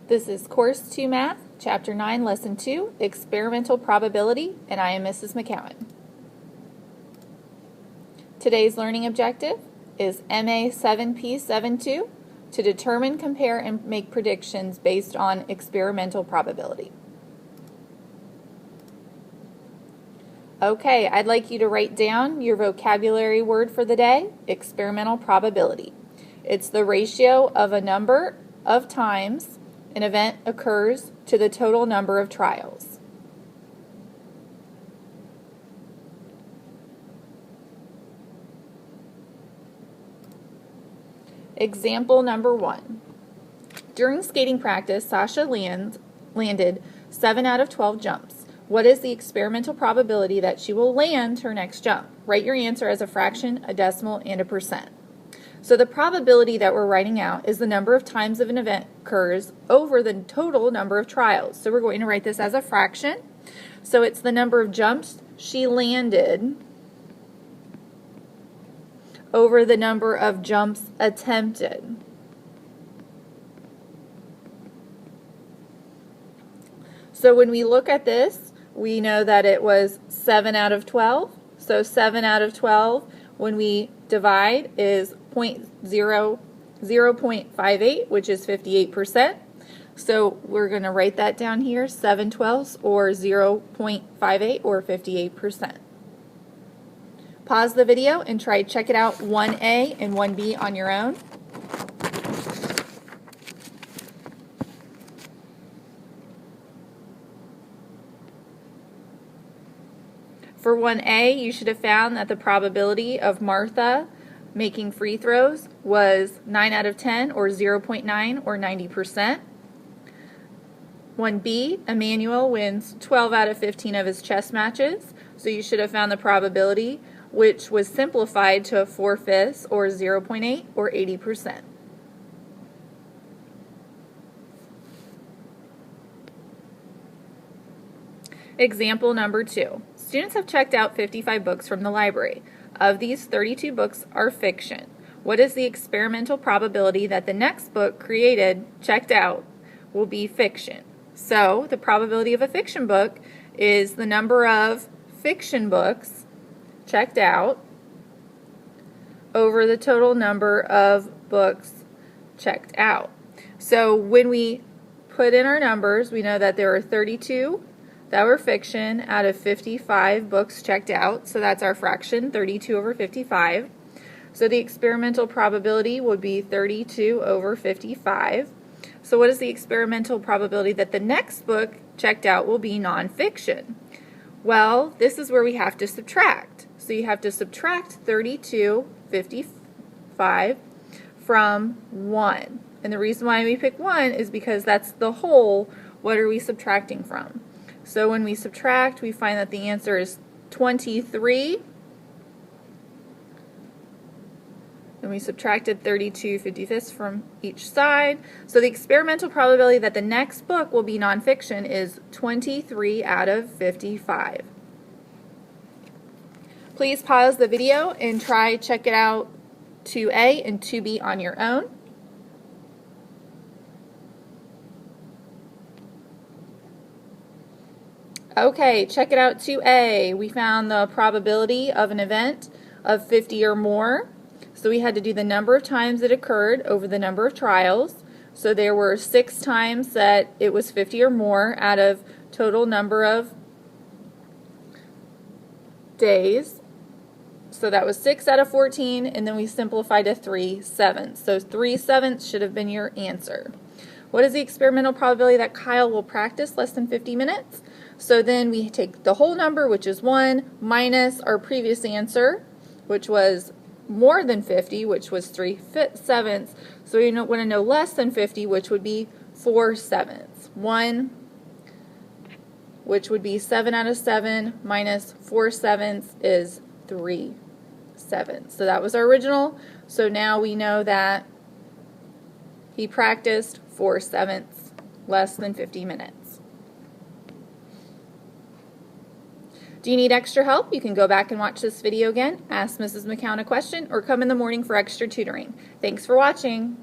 This is Course 2 Math, Chapter 9, Lesson 2, Experimental Probability, and I am Mrs. McCowan. Today's learning objective is MA 7P72 to determine, compare, and make predictions based on experimental probability. Okay, I'd like you to write down your vocabulary word for the day, experimental probability. It's the ratio of a number of times an event occurs to the total number of trials. Example number 1. During skating practice, Sasha landed 7 out of 12 jumps. What is the experimental probability that she will land her next jump? Write your answer as a fraction, a decimal, and a percent. So the probability that we're writing out is the number of times an event occurs over the total number of trials. So we're going to write this as a fraction. So it's the number of jumps she landed over the number of jumps attempted. So when we look at this, we know that it was 7 out of 12. So 7 out of 12, when we divide, is 0.58, which is 58%. So we're going to write that down here, 7/12, or 0.58, or 58%. Pause the video and try to check it out 1A and 1B on your own. For 1A, you should have found that the probability of Martha making free throws was 9 out of 10, or 0.9, or 90%. 1B, Emmanuel wins 12 out of 15 of his chess matches, so you should have found the probability, which was simplified to 4/5, or 0.8, or 80%. Example number 2. Students have checked out 55 books from the library. Of these, 32 books are fiction. What is the experimental probability that the next book checked out, will be fiction? So, the probability of a fiction book is the number of fiction books checked out over the total number of books checked out. So, when we put in our numbers, we know that there are 32 that were fiction out of 55 books checked out. So that's our fraction, 32 over 55. So the experimental probability would be 32 over 55. So what is the experimental probability that the next book checked out will be nonfiction? Well, this is where we have to subtract. So you have to subtract 32/55 from 1. And the reason why we pick 1 is because that's the whole. What are we subtracting from? So when we subtract, we find that the answer is 23. And we subtracted 32/55 from each side. So the experimental probability that the next book will be nonfiction is 23 out of 55. Please pause the video and check it out 2A and 2B on your own. Okay, check it out 2A. We found the probability of an event of 50 or more. So we had to do the number of times it occurred over the number of trials. So there were 6 times that it was 50 or more out of total number of days. So that was 6 out of 14, and then we simplified to 3/7. So 3/7 should have been your answer. What is the experimental probability that Kyle will practice less than 50 minutes? So then we take the whole number, which is 1, minus our previous answer, which was more than 50, which was 3/7. So we want to know less than 50, which would be 4/7. 1, which would be 7 out of 7, minus 4/7 is 3/7. So that was our original. So now we know that he practiced 4/7, less than 50 minutes. Do you need extra help? You can go back and watch this video again, ask Mrs. McCowan a question, or come in the morning for extra tutoring. Thanks for watching.